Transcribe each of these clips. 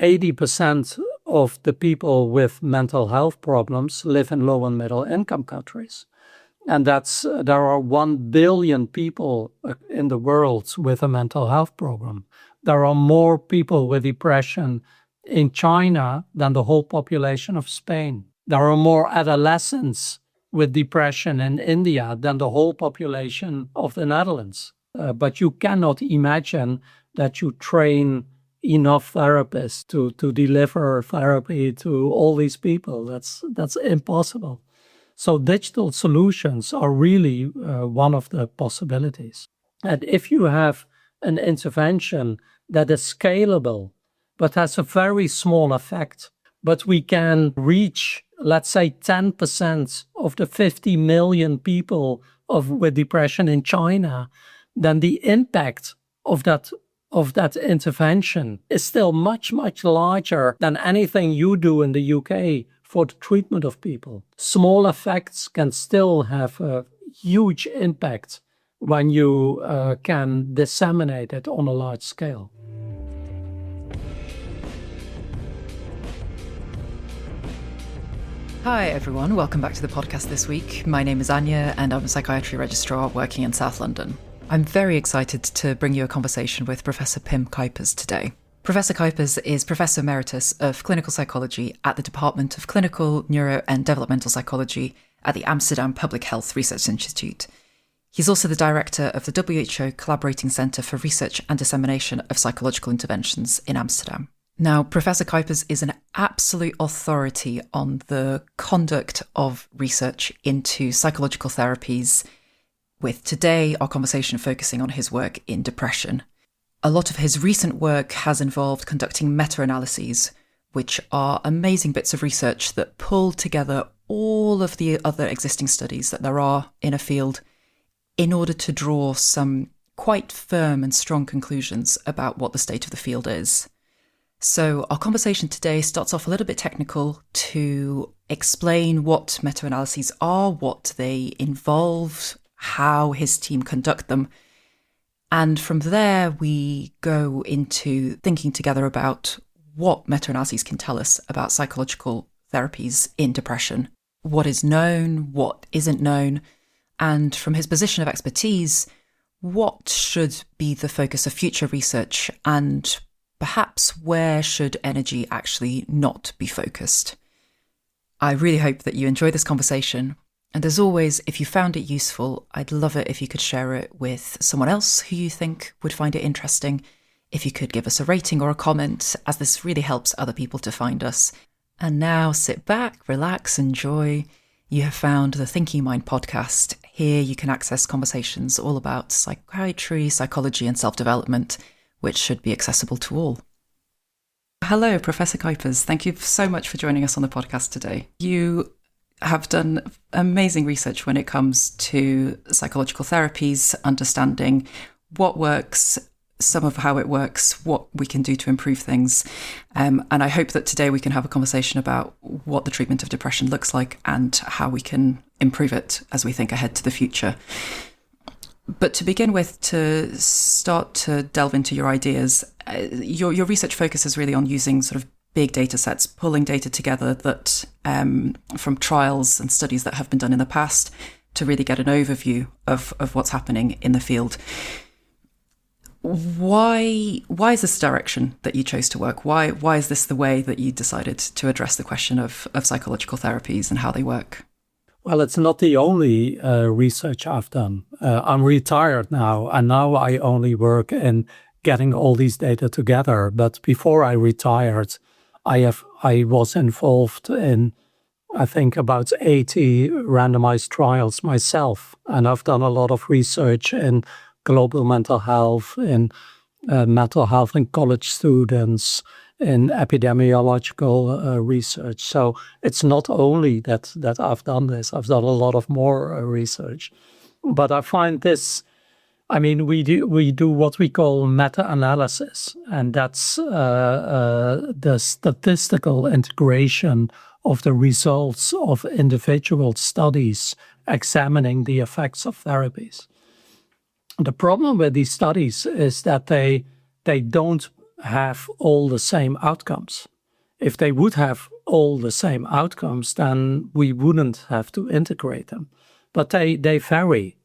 80% of the people with mental health problems live in low and middle income countries. And there are 1 billion people in the world with a mental health problem. There are more people with depression in China than the whole population of Spain. There are more adolescents with depression in India than the whole population of the Netherlands. But you cannot imagine that you train enough therapists to deliver therapy to all these people. That's impossible. So digital solutions are really one of the possibilities. And if you have an intervention that is scalable, but has a very small effect, but we can reach, let's say, 10% of the 50 million people with depression in China, then the impact of that intervention is still much, much larger than anything you do in the UK for the treatment of people. Small effects can still have a huge impact when you can disseminate it on a large scale. Hi everyone, welcome back to the podcast this week. My name is Anya and I'm a psychiatry registrar working in South London. I'm very excited to bring you a conversation with Professor Pim Cuijpers today. Professor Cuijpers is Professor Emeritus of Clinical Psychology at the Department of Clinical, Neuro and Developmental Psychology at the Amsterdam Public Health Research Institute. He's also the Director of the WHO Collaborating Centre for Research and Dissemination of Psychological Interventions in Amsterdam. Now, Professor Cuijpers is an absolute authority on the conduct of research into psychological therapies, with today our conversation focusing on his work in depression. A lot of his recent work has involved conducting meta-analyses, which are amazing bits of research that pull together all of the other existing studies that there are in a field in order to draw some quite firm and strong conclusions about what the state of the field is. So our conversation today starts off a little bit technical to explain what meta-analyses are, what they involve, how his team conduct them. And from there, we go into thinking together about what meta-analyses can tell us about psychological therapies in depression, what is known, what isn't known, and from his position of expertise, what should be the focus of future research and perhaps where should energy actually not be focused. I really hope that you enjoy this conversation. And as always, if you found it useful, I'd love it if you could share it with someone else who you think would find it interesting. If you could give us a rating or a comment, as this really helps other people to find us. And now sit back, relax, enjoy. You have found the Thinking Mind podcast. Here you can access conversations all about psychiatry, psychology and self-development, which should be accessible to all. Hello, Professor Cuijpers. Thank you so much for joining us on the podcast today. You have done amazing research when it comes to psychological therapies, understanding what works, some of how it works, what we can do to improve things. And I hope that today we can have a conversation about what the treatment of depression looks like and how we can improve it as we think ahead to the future. But to begin with, to start to delve into your ideas, your research focuses really on using sort of big data sets, pulling data together that from trials and studies that have been done in the past to really get an overview of what's happening in the field. Why is this direction that you chose to work? Why is this the way that you decided to address the question of psychological therapies and how they work? Well, it's not the only research I've done. I'm retired now, and now I only work in getting all these data together. But before I retired, I was involved in, I think, about 80 randomized trials myself. And I've done a lot of research in global mental health, in mental health in college students, in epidemiological research. So it's not only that I've done this, I've done a lot of more research. But I find this, I mean, we do what we call meta-analysis, and that's the statistical integration of the results of individual studies examining the effects of therapies. The problem with these studies is that they don't have all the same outcomes. If they would have all the same outcomes, then we wouldn't have to integrate them. But they vary.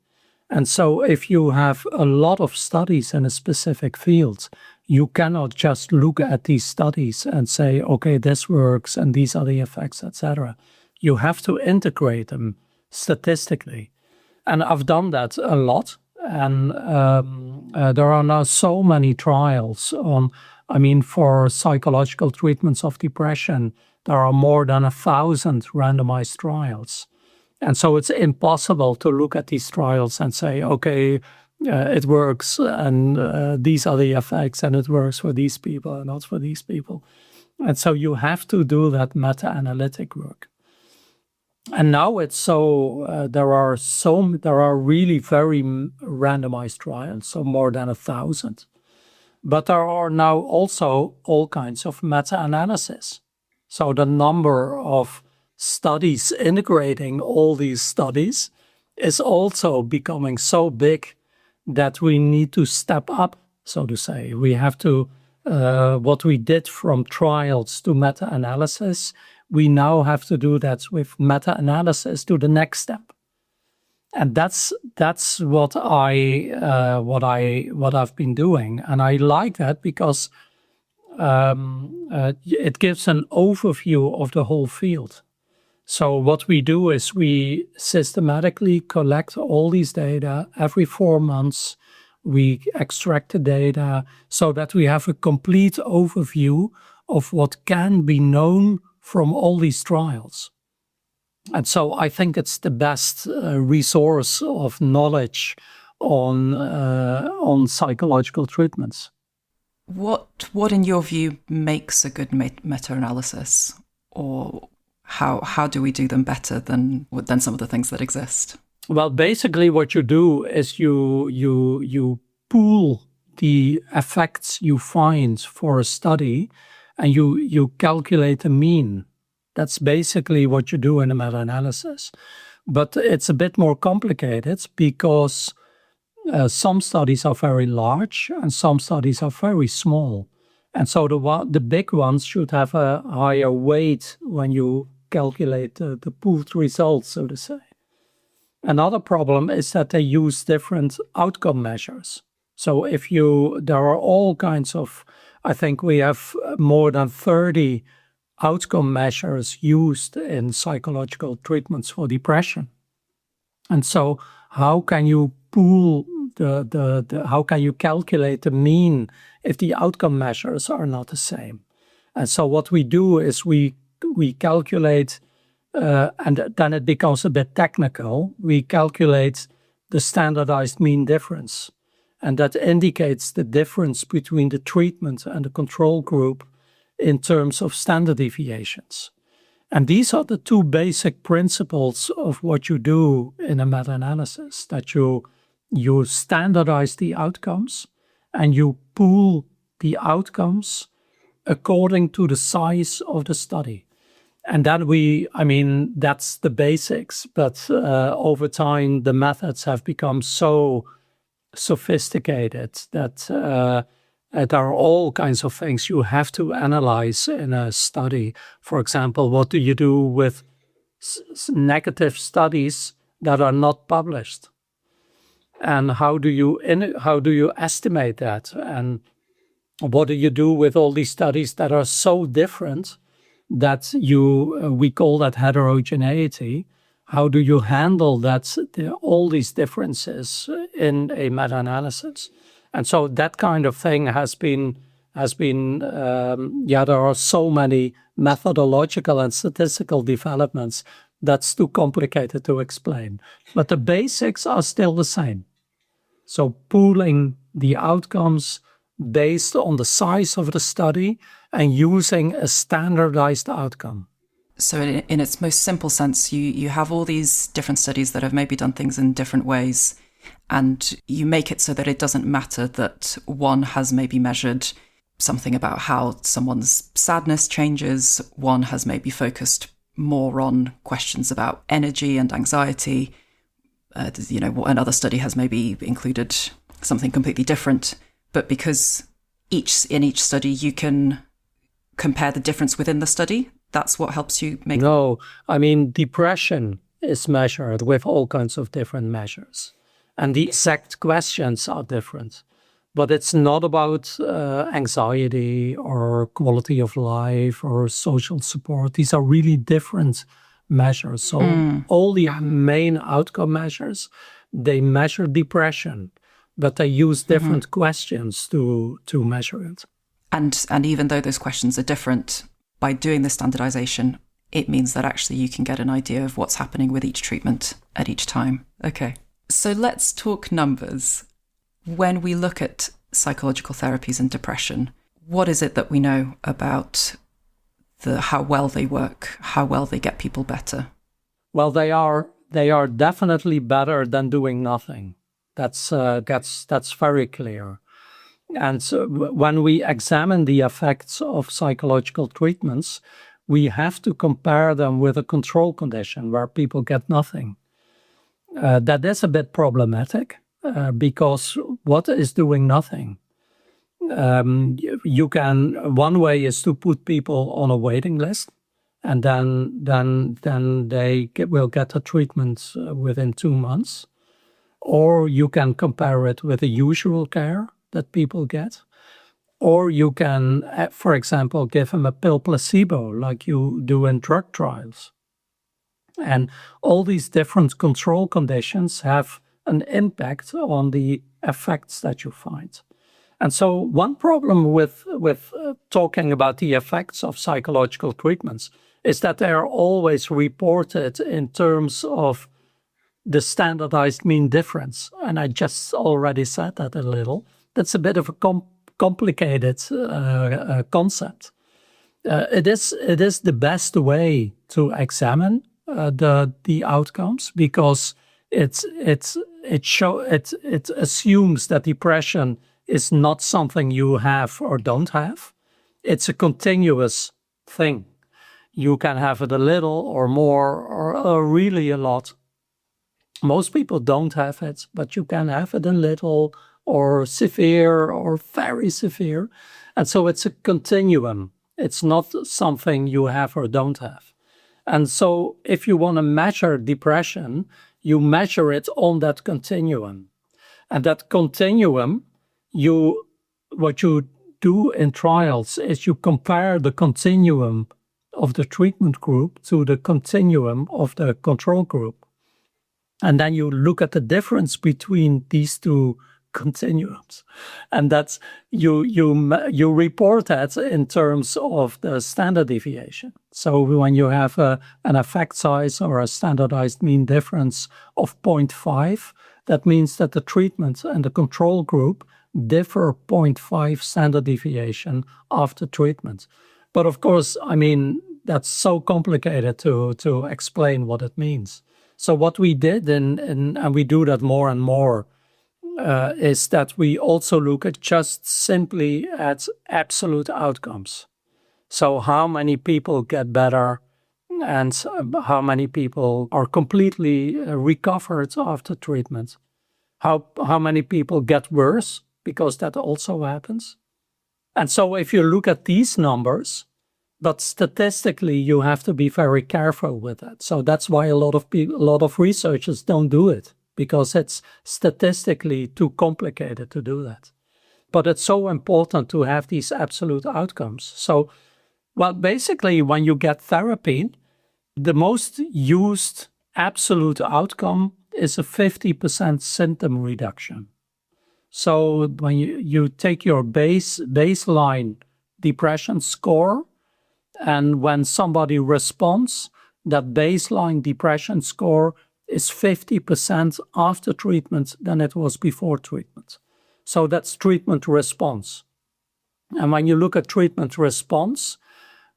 And so if you have a lot of studies in a specific field, you cannot just look at these studies and say, okay, this works and these are the effects, etc. You have to integrate them statistically. And I've done that a lot. And there are now so many trials for psychological treatments of depression, there are more than 1,000 randomized trials. And so it's impossible to look at these trials and say, okay, it works and these are the effects and it works for these people and not for these people. And so you have to do that meta-analytic work. And now it's there are really very randomized trials, so more than 1,000. But there are now also all kinds of meta-analysis. So the number of studies integrating all these studies is also becoming so big that we need to step up, so to say. We have to, what we did from trials to meta-analysis, we now have to do that with meta-analysis to the next step. And that's what I've been doing. And I like that because it gives an overview of the whole field. So what we do is we systematically collect all these data every 4 months. We extract the data so that we have a complete overview of what can be known from all these trials. And so I think it's the best resource of knowledge on psychological treatments. What in your view makes a good meta-analysis, or how do we do them better than some of the things that exist? Well, basically what you do is you pool the effects you find for a study and you calculate a mean. That's basically what you do in a meta-analysis. But it's a bit more complicated because some studies are very large and some studies are very small. And so the big ones should have a higher weight when you calculate the pooled results, so to say. Another problem is that they use different outcome measures. So there are all kinds of, I think we have more than 30 outcome measures used in psychological treatments for depression. And so how can you pool how can you calculate the mean if the outcome measures are not the same? And so what we do is we calculate, and then it becomes a bit technical, we calculate the standardized mean difference. And that indicates the difference between the treatment and the control group in terms of standard deviations. And these are the two basic principles of what you do in a meta-analysis, that you standardize the outcomes and you pool the outcomes according to the size of the study. And then that's the basics, but over time the methods have become so sophisticated that there are all kinds of things you have to analyze in a study. For example, what do you do with negative studies that are not published? And how do you estimate that? And what do you do with all these studies that are so different that we call that heterogeneity? How do you handle all these differences in a meta-analysis? And so that kind of thing there are so many methodological and statistical developments that's too complicated to explain. But the basics are still the same. So pooling the outcomes based on the size of the study and using a standardized outcome. So in its most simple sense, you have all these different studies that have maybe done things in different ways, and you make it so that it doesn't matter that one has maybe measured something about how someone's sadness changes, one has maybe focused more on questions about energy and anxiety, another study has maybe included something completely different. But because in each study you can compare the difference within the study? That's what helps you make... No, I mean, depression is measured with all kinds of different measures. And the exact questions are different. But it's not about anxiety or quality of life or social support. These are really different measures. So all the main outcome measures, they measure depression, but they use different questions to measure it. And even though those questions are different, by doing the standardization, it means that actually you can get an idea of what's happening with each treatment at each time. Okay. So let's talk numbers. When we look at psychological therapies and depression, what is it that we know about how well they work, how well they get people better? Well, they are definitely better than doing nothing. That's very clear. And so when we examine the effects of psychological treatments, we have to compare them with a control condition where people get nothing. That is a bit problematic because what is doing nothing? One way is to put people on a waiting list, and then they will get a treatment within 2 months. Or you can compare it with the usual care that people get. Or you can, for example, give them a pill placebo like you do in drug trials. And all these different control conditions have an impact on the effects that you find. And so one problem with talking about the effects of psychological treatments is that they are always reported in terms of the standardized mean difference. And I just already said that a little. That's a bit of a complicated concept. It is the best way to examine the outcomes because it assumes that depression is not something you have or don't have. It's a continuous thing. You can have it a little or more or really a lot. Most people don't have it, but you can have it a little or severe or very severe. And so it's a continuum. It's not something you have or don't have. And so if you want to measure depression, you measure it on that continuum. And that continuum, what you do in trials is you compare the continuum of the treatment group to the continuum of the control group. And then you look at the difference between these two continuums. And that's you report that in terms of the standard deviation. So when you have an effect size or a standardized mean difference of 0.5, that means that the treatment and the control group differ 0.5 standard deviation after treatment. But of course, I mean, that's so complicated to explain what it means. So what we did, and we do that more and more, is that we also look at just simply at absolute outcomes. So how many people get better and how many people are completely recovered after treatment. How many people get worse, because that also happens. And so if you look at these numbers, but statistically, you have to be very careful with that. So that's why a lot of researchers don't do it, because it's statistically too complicated to do that. But it's so important to have these absolute outcomes. So, well, basically, when you get therapy, the most used absolute outcome is a 50% symptom reduction. So when you take your baseline depression score, and when somebody responds, that baseline depression score is 50% after treatment than it was before treatment. So that's treatment response. And when you look at treatment response,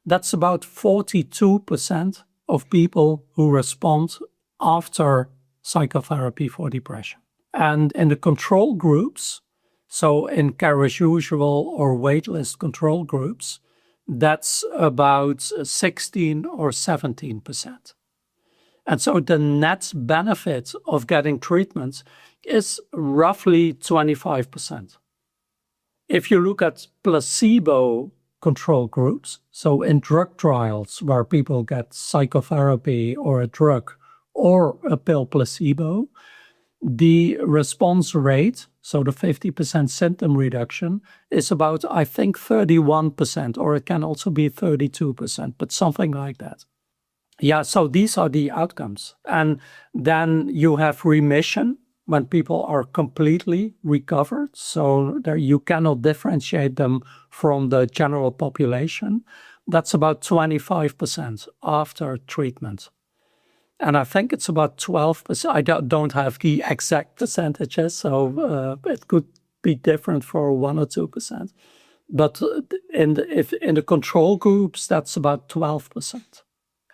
that's about 42% of people who respond after psychotherapy for depression. And in the control groups, so in care as usual or waitlist control groups, that's about 16 or 17%. And so the net benefit of getting treatment is roughly 25%. If you look at placebo control groups, so in drug trials where people get psychotherapy or a drug or a pill placebo, the response rate, so the 50% symptom reduction, is about, I think, 31%, or it can also be 32%, but something like that. Yeah, so these are the outcomes. And then you have remission when people are completely recovered. So there you cannot differentiate them from the general population. That's about 25% after treatment. And I think it's about 12%. I don't have the exact percentages, so it could be different for 1 or 2%. But in the control groups, that's about 12%.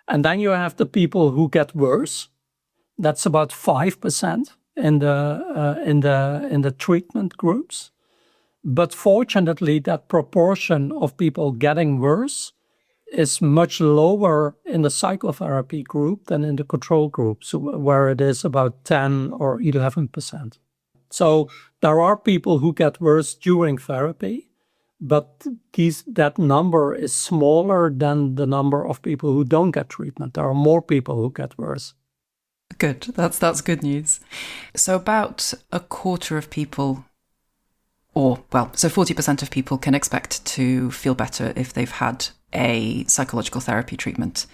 And then you have the people who get worse. That's about 5% in the treatment groups. But fortunately, that proportion of people getting worse is much lower in the psychotherapy group than in the control groups, where it is about 10 or 11%. So there are people who get worse during therapy, but that number is smaller than the number of people who don't get treatment. There are more people who get worse. Good. That's good news. So about a quarter of people, so 40% of people can expect to feel better if they've had a psychological therapy treatment,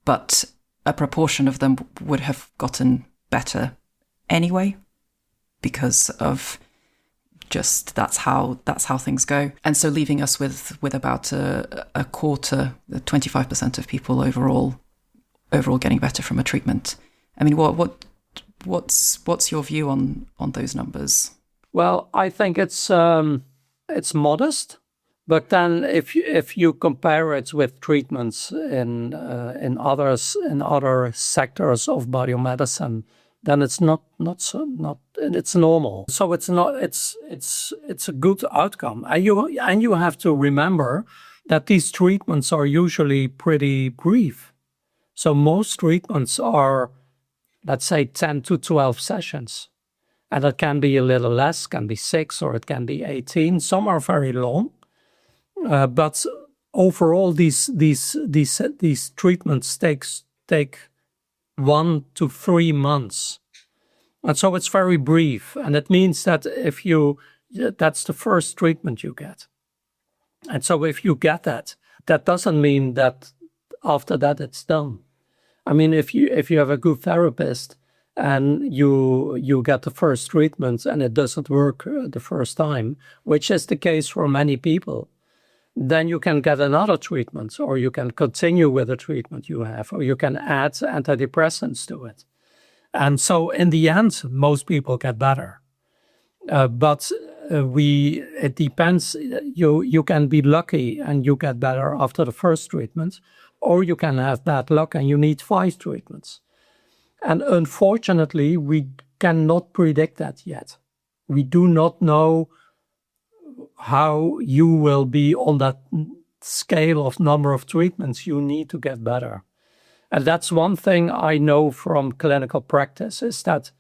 but a proportion of them would have gotten better anyway because of just that's how things go. And so leaving us with about a quarter, 25% of people overall getting better from a treatment. I mean, what's your view on those numbers? Well, I think it's modest. But then, if you compare it with treatments in other sectors of biomedicine, then it's not it's normal. So it's a good outcome, and you have to remember that these treatments are usually pretty brief. So most treatments are, let's say, 10 to 12 sessions, and it can be a little less, can be 6, or it can be 18. Some are very long. But overall, these treatments take 1 to 3 months, and so it's very brief. And it means that that's the first treatment you get, and so if you get that doesn't mean that after that it's done. I mean, if you have a good therapist and you get the first treatment and it doesn't work the first time, which is the case for many people, then you can get another treatment, or you can continue with the treatment you have, or you can add antidepressants to it. And so in the end, most people get better. But it depends. You can be lucky and you get better after the first treatment, or you can have bad luck and you need 5 treatments. And unfortunately, we cannot predict that yet. We do not know how you will be on that scale of number of treatments you need to get better. And that's one thing I know from clinical practice, is that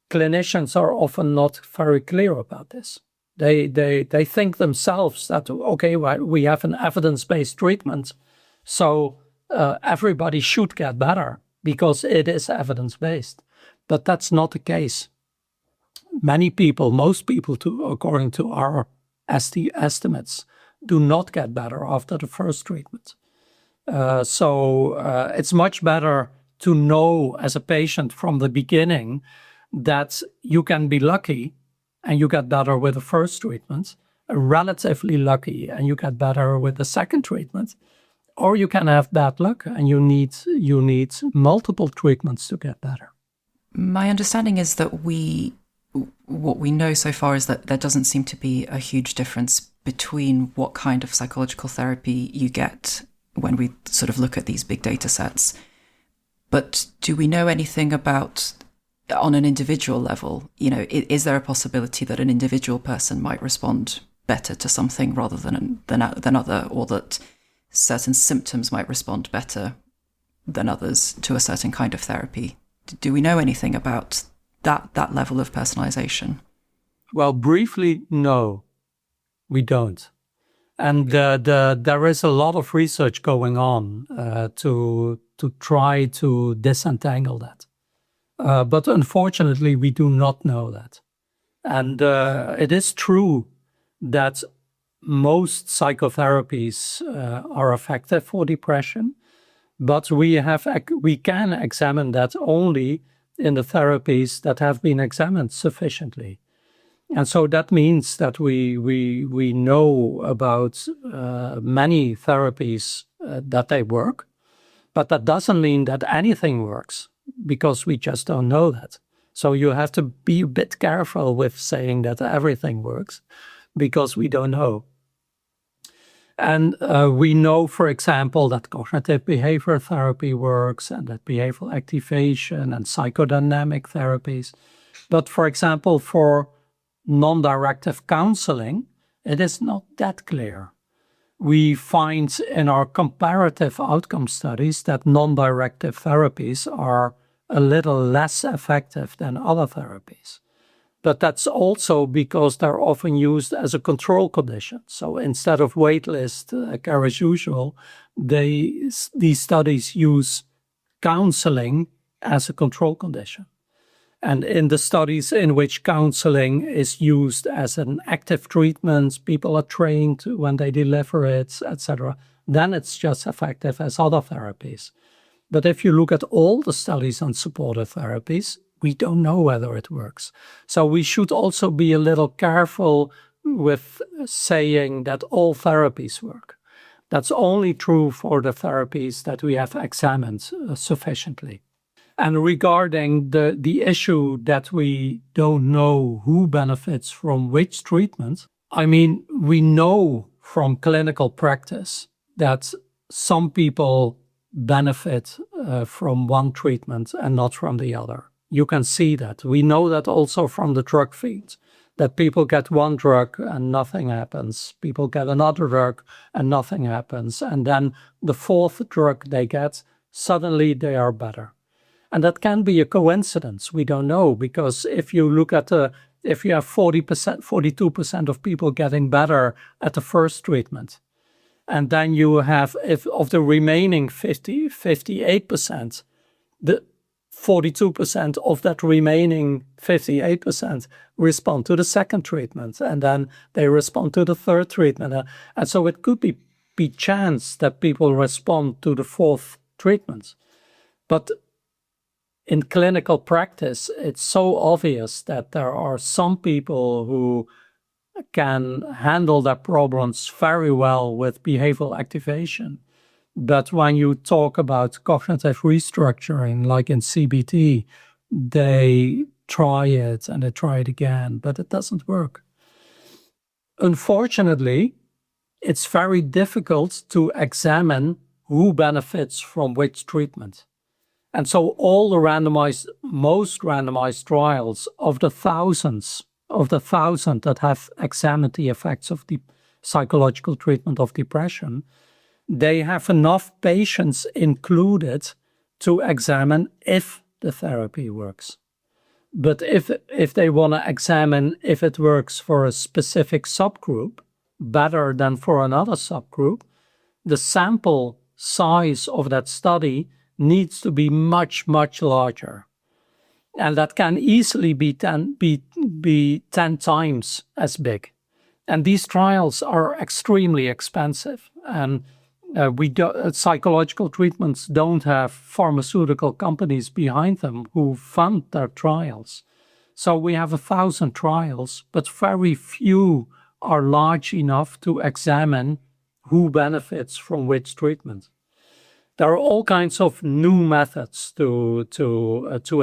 clinicians are often not very clear about this. They think themselves that, okay, well, we have an evidence-based treatment, so everybody should get better because it is evidence-based. But that's not the case. Most people, according to our estimates, do not get better after the first treatment. So it's much better to know as a patient from the beginning that you can be lucky and you get better with the first treatment, relatively lucky and you get better with the second treatment, or you can have bad luck and you need multiple treatments to get better. My understanding is that what we know so far is that there doesn't seem to be a huge difference between what kind of psychological therapy you get when we sort of look at these big data sets. But do we know anything about, on an individual level, is there a possibility that an individual person might respond better to something rather than other, or that certain symptoms might respond better than others to a certain kind of therapy? Do we know anything about that level of personalization? Well, briefly, no. We don't. And there is a lot of research going on to try to disentangle that. But unfortunately, we do not know that. And it is true that most psychotherapies are effective for depression, but we can examine that only in the therapies that have been examined sufficiently. And so that means that we know about many therapies that they work, but that doesn't mean that anything works, because we just don't know that. So you have to be a bit careful with saying that everything works, because we don't know. And we know, for example, that cognitive behavior therapy works, and that behavioral activation and psychodynamic therapies. But for example, for non-directive counseling, it is not that clear. We find in our comparative outcome studies that non-directive therapies are a little less effective than other therapies. But that's also because they're often used as a control condition. So instead of waitlist care as usual, these studies use counseling as a control condition. And in the studies in which counseling is used as an active treatment, people are trained when they deliver it, etc., then it's just effective as other therapies. But if you look at all the studies on supportive therapies, we don't know whether it works. So we should also be a little careful with saying that all therapies work. That's only true for the therapies that we have examined sufficiently. And regarding the issue that we don't know who benefits from which treatment, I mean, we know from clinical practice that some people benefit from one treatment and not from the other. You can see that. We know that also from the drug field, that people get one drug and nothing happens. People get another drug and nothing happens. And then the fourth drug they get, suddenly they are better. And that can be a coincidence. We don't know, because if you look at if you have 40%, 42% of people getting better at the first treatment, and then you have, if of the remaining 58%, the 42% of that remaining 58% respond to the second treatment, and then they respond to the third treatment. And so it could be chance that people respond to the fourth treatment. But in clinical practice, it's so obvious that there are some people who can handle their problems very well with behavioral activation. But when you talk about cognitive restructuring, like in CBT, they try it and they try it again, but it doesn't work. Unfortunately, it's very difficult to examine who benefits from which treatment. And so all the most randomized trials of the thousand that have examined the effects of the psychological treatment of depression, they have enough patients included to examine if the therapy works. But if they want to examine if it works for a specific subgroup better than for another subgroup, the sample size of that study needs to be much, much larger. And that can easily be 10 times as big. And these trials are extremely expensive. And psychological treatments don't have pharmaceutical companies behind them who fund their trials. So we have 1,000 trials, but very few are large enough to examine who benefits from which treatment. There are all kinds of new methods to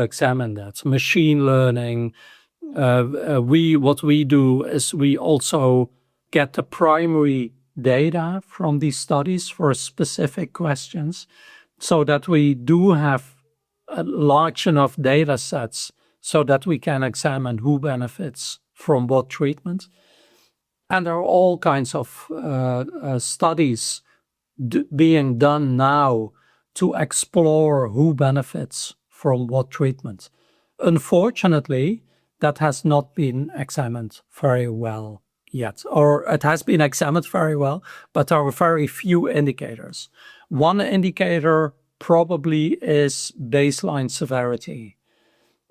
examine that. Machine learning. What we do is we also get the primary data from these studies for specific questions, so that we do have large enough data sets so that we can examine who benefits from what treatment. And there are all kinds of studies being done now to explore who benefits from what treatment. Unfortunately, that has not been examined very well yet, or it has been examined very well, but there are very few indicators. One indicator probably is baseline severity.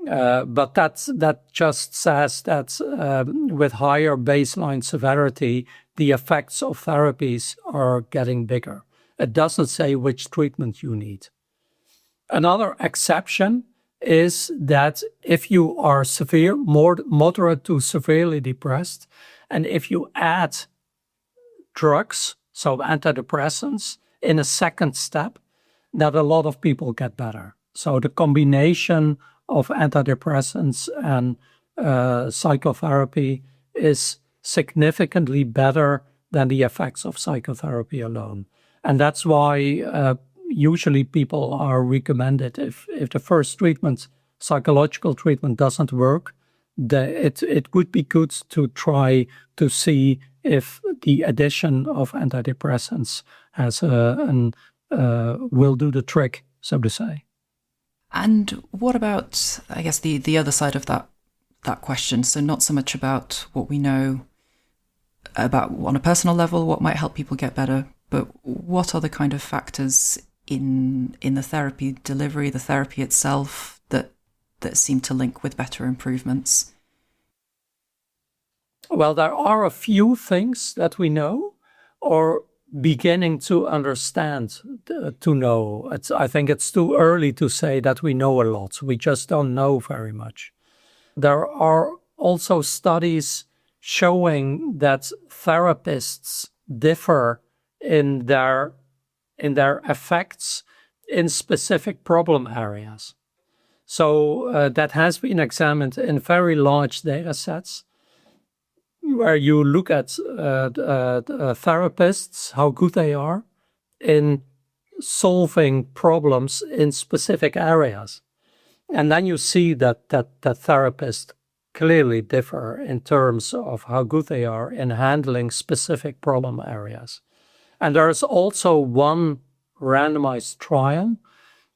But that just says that with higher baseline severity, the effects of therapies are getting bigger. It doesn't say which treatment you need. Another exception is that if you are moderate to severely depressed, and if you add drugs, so antidepressants, in a second step, that a lot of people get better. So the combination of antidepressants and psychotherapy is significantly better than the effects of psychotherapy alone. And that's why usually people are recommended, if the first treatment, psychological treatment, doesn't work, it would be good to try to see if the addition of antidepressants will do the trick, so to say. And what about, I guess, the other side of that question? So not so much about what we know about on a personal level, what might help people get better, but what are the kind of factors in the therapy delivery, the therapy itself, that seem to link with better improvements? Well, there are a few things that we know, or beginning to understand, to know. I think it's too early to say that we know a lot. We just don't know very much. There are also studies showing that therapists differ in their effects in specific problem areas. So that has been examined in very large data sets, where you look at therapists, how good they are in solving problems in specific areas. And then you see that therapists clearly differ in terms of how good they are in handling specific problem areas. And there is also one randomized trial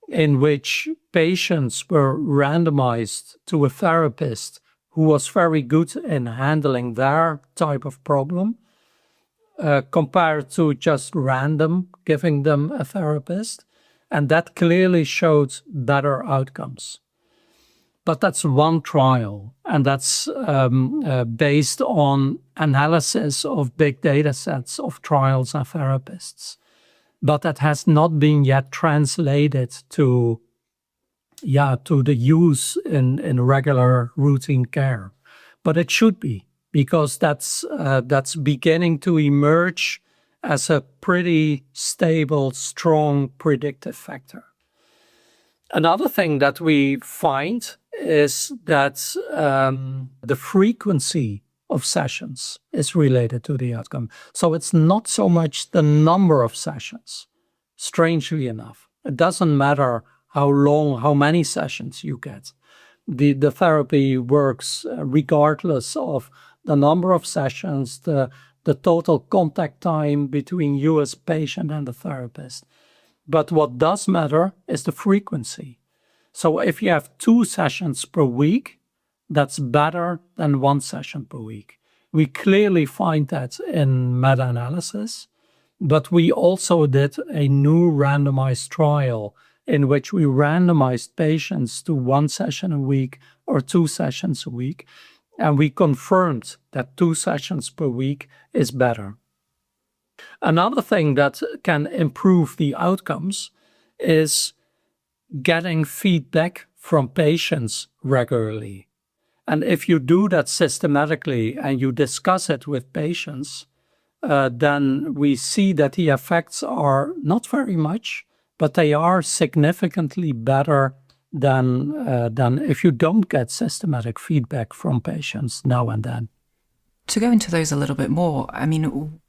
in which patients were randomized to a therapist who was very good in handling their type of problem, compared to just random giving them a therapist. And that clearly showed better outcomes. But that's one trial, and that's based on analysis of big data sets of trials and therapists. But that has not been yet translated to the use in regular routine care. But it should be, because that's beginning to emerge as a pretty stable, strong predictive factor. Another thing that we find is that the frequency of sessions is related to the outcome. So it's not so much the number of sessions, strangely enough. It doesn't matter how long, how many sessions you get. The therapy works regardless of the number of sessions, the total contact time between you as patient and the therapist. But what does matter is the frequency. So if you have 2 sessions per week, that's better than 1 session per week. We clearly find that in meta-analysis, but we also did a new randomized trial in which we randomized patients to 1 session a week or 2 sessions a week, and we confirmed that 2 sessions per week is better. Another thing that can improve the outcomes is getting feedback from patients regularly. And if you do that systematically and you discuss it with patients, then we see that the effects are not very much, but they are significantly better than if you don't get systematic feedback from patients now and then. To go into those a little bit more, I mean,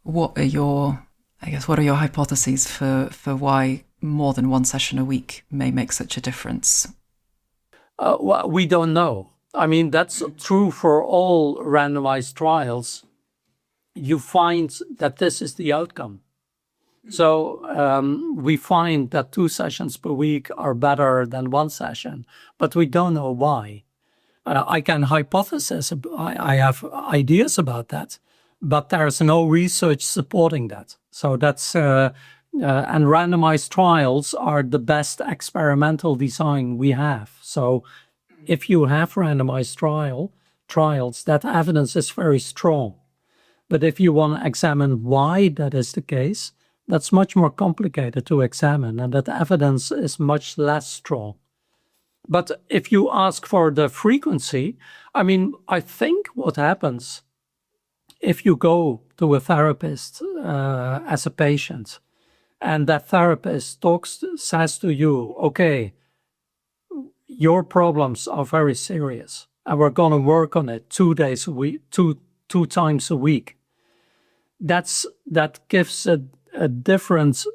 what are your hypotheses for why more than 1 session a week may make such a difference? Well, we don't know. I mean, that's true for all randomized trials. You find that this is the outcome. So we find that 2 sessions per week are better than 1 session, but we don't know why. I can hypothesize, I have ideas about that, but there's no research supporting that. So that's, and randomized trials are the best experimental design we have. So if you have randomized trials, that evidence is very strong. But if you want to examine why that is the case, that's much more complicated to examine, and that evidence is much less strong. But if you ask for the frequency, I mean, I think what happens if you go to a therapist as a patient, and that therapist says to you, okay, your problems are very serious, and we're going to work on it 2 days a week, two times a week. That gives a different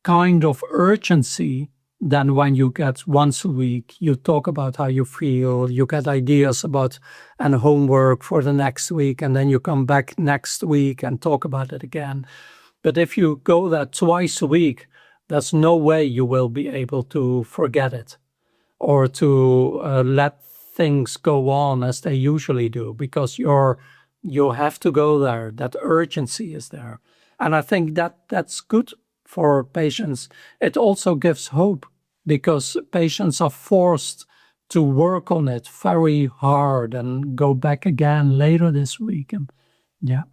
kind of urgency than when you get once a week, you talk about how you feel, you get ideas about and homework for the next week, and then you come back next week and talk about it again. But if you go there twice a week, there's no way you will be able to forget it or to let things go on as they usually do, because you have to go there. That urgency is there. And I think that's good for patients. It also gives hope, because patients are forced to work on it very hard and go back again later this week. And yeah.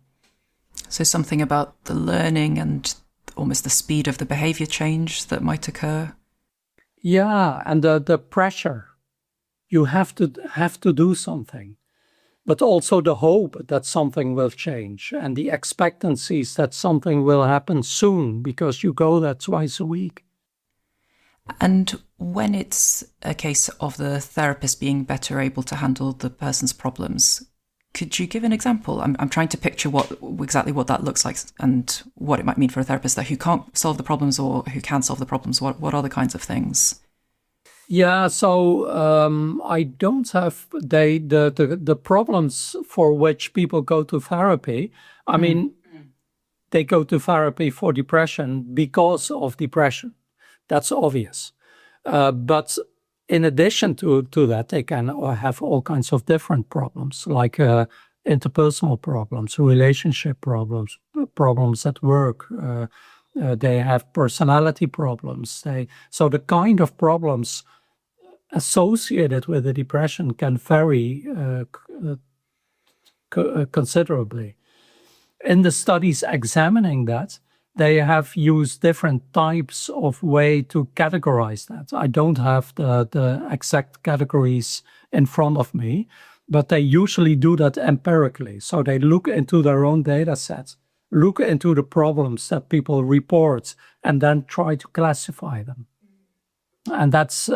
So something about the learning and almost the speed of the behavior change that might occur. Yeah, and the pressure. You have to do something. But also the hope that something will change, and the expectancies that something will happen soon, because you go there twice a week. And when it's a case of the therapist being better able to handle the person's problems, could you give an example? I'm trying to picture exactly what that looks like and what it might mean for a therapist who can't solve the problems or who can solve the problems. What are the kinds of things? Yeah, so I don't have the problems for which people go to therapy. I mean, they go to therapy for depression because of depression. That's obvious. But in addition to that, they can have all kinds of different problems, like interpersonal problems, relationship problems, problems at work. They have personality problems. So the kind of problems associated with the depression can vary considerably. In the studies examining that, they have used different types of way to categorize that. I don't have the exact categories in front of me, but they usually do that empirically. So they look into their own data sets, look into the problems that people report, and then try to classify them. And that's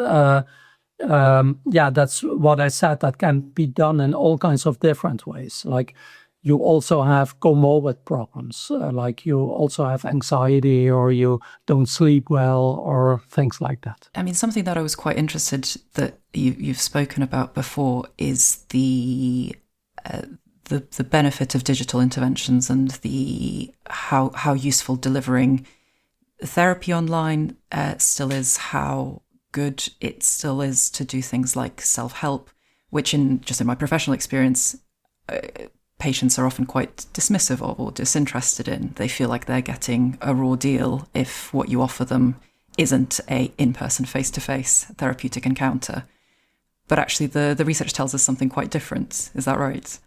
that's what I said. That can be done in all kinds of different ways. Like you also have comorbid problems, like you also have anxiety, or you don't sleep well, or things like that. I mean, something that I was quite interested that you've spoken about before is the benefit of digital interventions and the how useful delivering therapy online still is, how good it still is to do things like self-help, which in my professional experience, patients are often quite dismissive of or disinterested in. They feel like they're getting a raw deal if what you offer them isn't a in-person, face-to-face therapeutic encounter. But actually the research tells us something quite different. Is that right?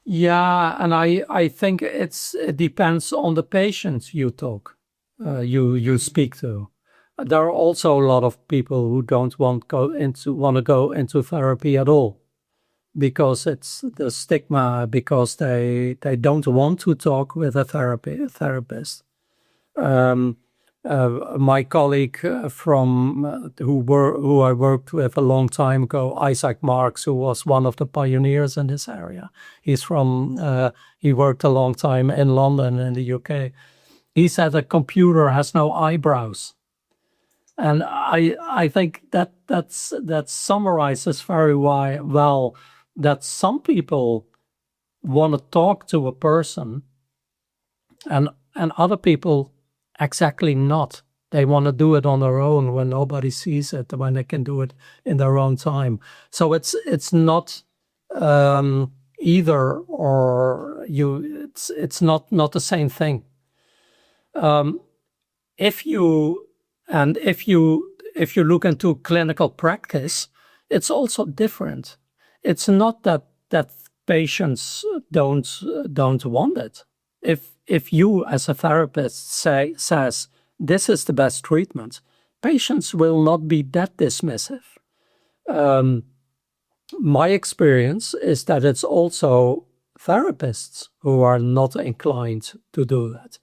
Yeah, and I think it depends on the patient you you speak to. There are also a lot of people who don't want to go into therapy at all, because it's the stigma, because they don't want to talk with a therapist. My colleague who I worked with a long time ago, Isaac Marks, who was one of the pioneers in this area. He worked a long time in London in the UK. He said a computer has no eyebrows. And I think that summarizes very well that some people want to talk to a person, and other people exactly not. They want to do it on their own when nobody sees it, when they can do it in their own time. So it's not either or it's not the same thing. If you look into clinical practice, it's also different. It's not that patients don't want it. If you as a therapist says this is the best treatment, patients will not be that dismissive. My experience is that it's also therapists who are not inclined to do that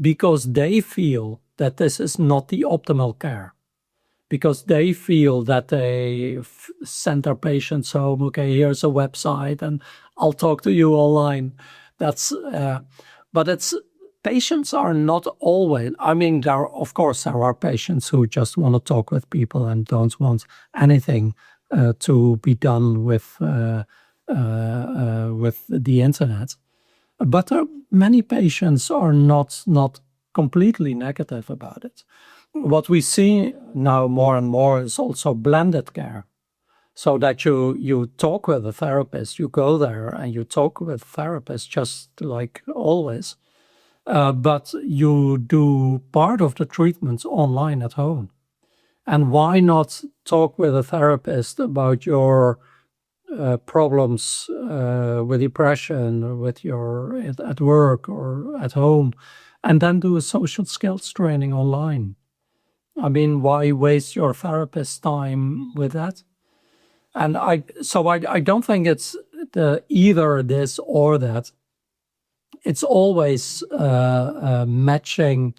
because they feel that this is not the optimal care, because they feel that they send their patients home, okay, here's a website and I'll talk to you online. But patients are not always, I mean, of course there are patients who just want to talk with people and don't want anything to be done with the internet. But many patients are not completely negative about it. What we see now more and more is also blended care. So that you talk with a therapist, you go there and you talk with therapists just like always. But you do part of the treatments online at home. And why not talk with a therapist about your problems with depression, at work or at home, and then do a social skills training online? I mean, why waste your therapist's time with that? And I don't think it's either this or that. It's always matching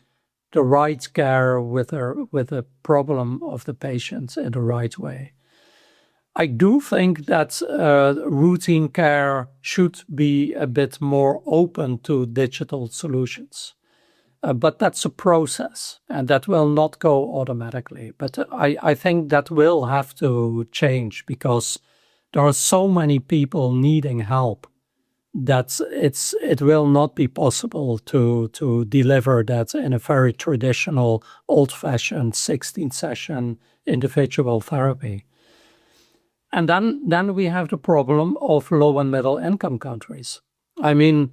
the right care with the problem of the patient in the right way. I do think that routine care should be a bit more open to digital solutions. But that's a process, and that will not go automatically. But I think that will have to change because there are so many people needing help that it will not be possible to deliver that in a very traditional, old-fashioned 16-session individual therapy. And then we have the problem of low and middle income countries. I mean,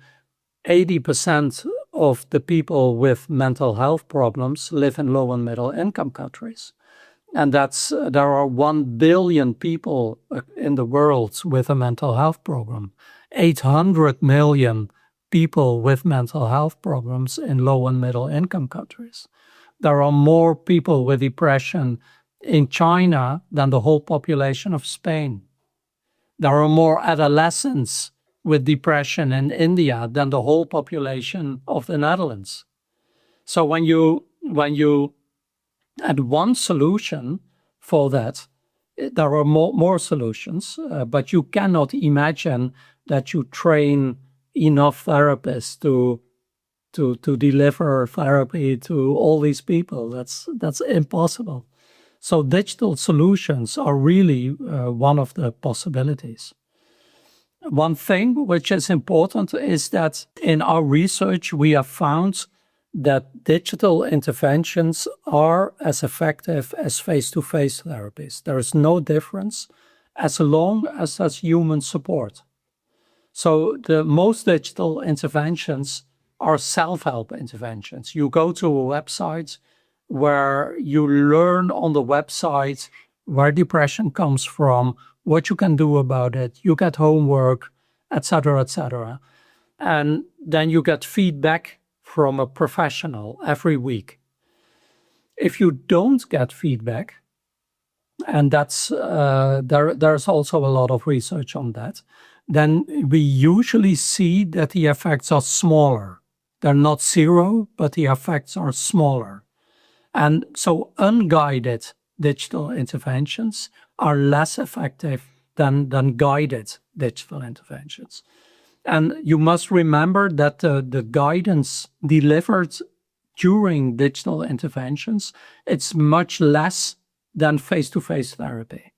80% of the people with mental health problems live in low and middle income countries. And there are 1 billion people in the world with a mental health problem. 800 million people with mental health problems in low and middle income countries. There are more people with depression in China than the whole population of Spain. There are more adolescents with depression in India than the whole population of the Netherlands. So when you add one solution for that, there are more solutions, but you cannot imagine that you train enough therapists to deliver therapy to all these people. That's impossible. So digital solutions are really one of the possibilities. One thing which is important is that in our research, we have found that digital interventions are as effective as face-to-face therapies. There is no difference as long as there's human support. So the most digital interventions are self-help interventions. You go to a website where you learn on the website where depression comes from, what you can do about it, you get homework, etc., etc. And then you get feedback from a professional every week. If you don't get feedback, and that's there's also a lot of research on that, then we usually see that the effects are smaller. They're not zero, but the effects are smaller. And so unguided digital interventions are less effective than guided digital interventions. And you must remember that the guidance delivered during digital interventions, it's much less than face-to-face therapy.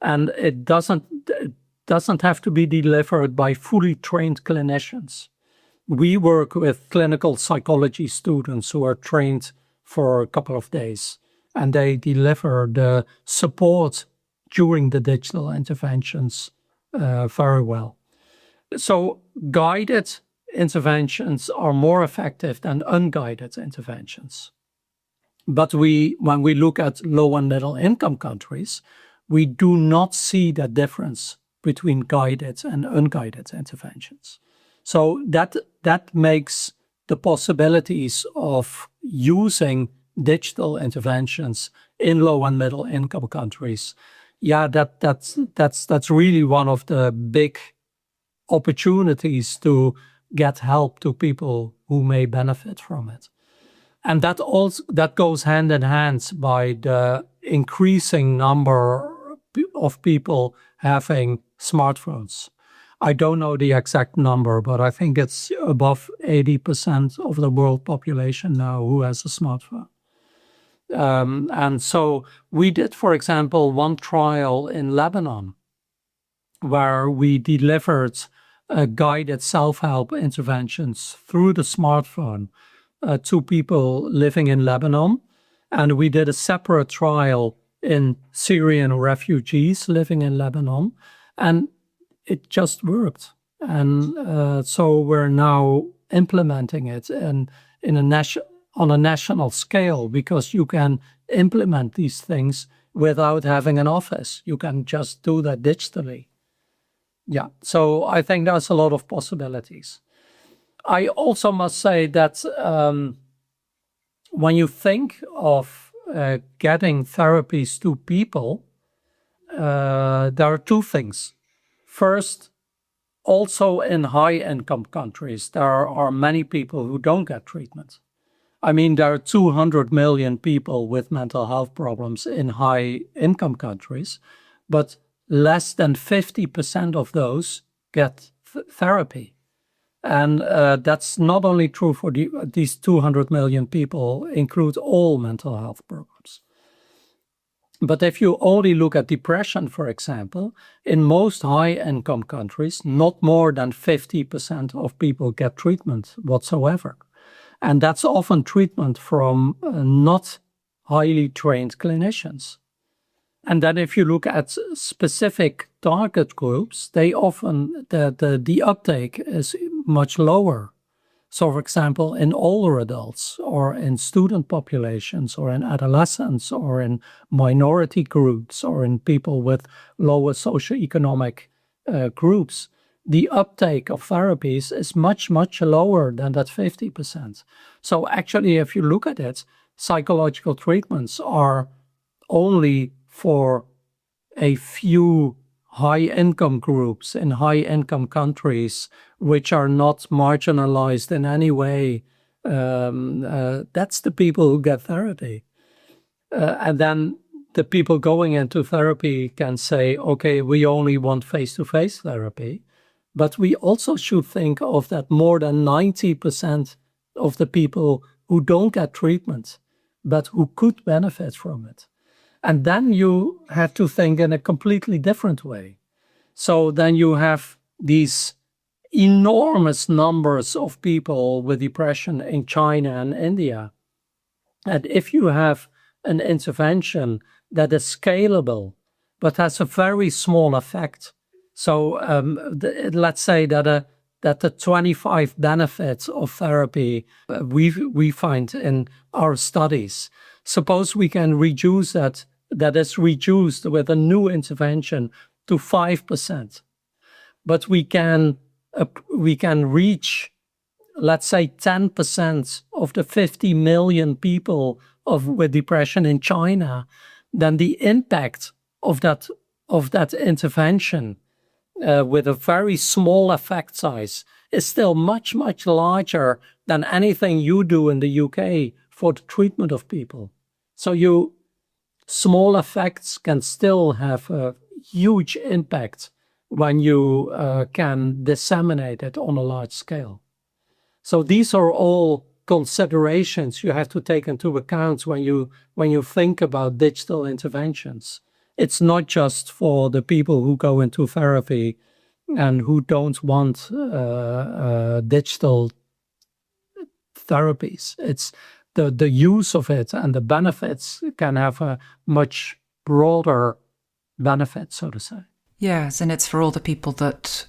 And it doesn't have to be delivered by fully trained clinicians. We work with clinical psychology students who are trained for a couple of days, and they deliver the support during the digital interventions very well. So guided interventions are more effective than unguided interventions. But when we look at low and middle income countries, we do not see that difference between guided and unguided interventions. So that makes the possibilities of using digital interventions in low and middle income countries, that's really one of the big opportunities to get help to people who may benefit from it. And that goes hand in hand by the increasing number of people having smartphones. I don't know the exact number, but I think it's above 80% of the world population now who has a smartphone. And so we did, for example, one trial in Lebanon where we delivered guided self-help interventions through the smartphone to people living in Lebanon. And we did a separate trial in Syrian refugees living in Lebanon. And it just worked. And so we're now implementing it on a national scale, because you can implement these things without having an office. You can just do that digitally. Yeah, so I think there's a lot of possibilities. I also must say that when you think of getting therapies to people, there are two things. First, also in high-income countries, there are many people who don't get treatment. I mean, there are 200 million people with mental health problems in high-income countries, but less than 50% of those get therapy. And that's not only true for these 200 million people, include all mental health programs. But if you only look at depression, for example, in most high-income countries, not more than 50% of people get treatment whatsoever. And that's often treatment from not highly trained clinicians. And then if you look at specific target groups, they often, the uptake is much lower. So for example, in older adults or in student populations or in adolescents or in minority groups or in people with lower socioeconomic groups, the uptake of therapies is much, much lower than that 50%. So actually, if you look at it, psychological treatments are only for a few high-income groups in high-income countries which are not marginalized in any way. That's the people who get therapy. And then the people going into therapy can say, okay, we only want face-to-face therapy. But we also should think of that more than 90% of the people who don't get treatment, but who could benefit from it. And then you have to think in a completely different way. So then you have these enormous numbers of people with depression in China and India. And if you have an intervention that is scalable, but has a very small effect, so let's say that the 25 benefits of therapy we find in our studies, suppose we can reduce that is reduced with a new intervention to 5%. But we can reach, let's say, 10% of the 50 million people with depression in China, then the impact of that intervention with a very small effect size is still much, much larger than anything you do in the UK for the treatment of people. So small effects can still have a huge impact when you can disseminate it on a large scale. So these are all considerations you have to take into account when you think about digital interventions. It's not just for the people who go into therapy and who don't want digital therapies. It's the use of it and the benefits can have a much broader benefit, so to say. Yes, and it's for all the people that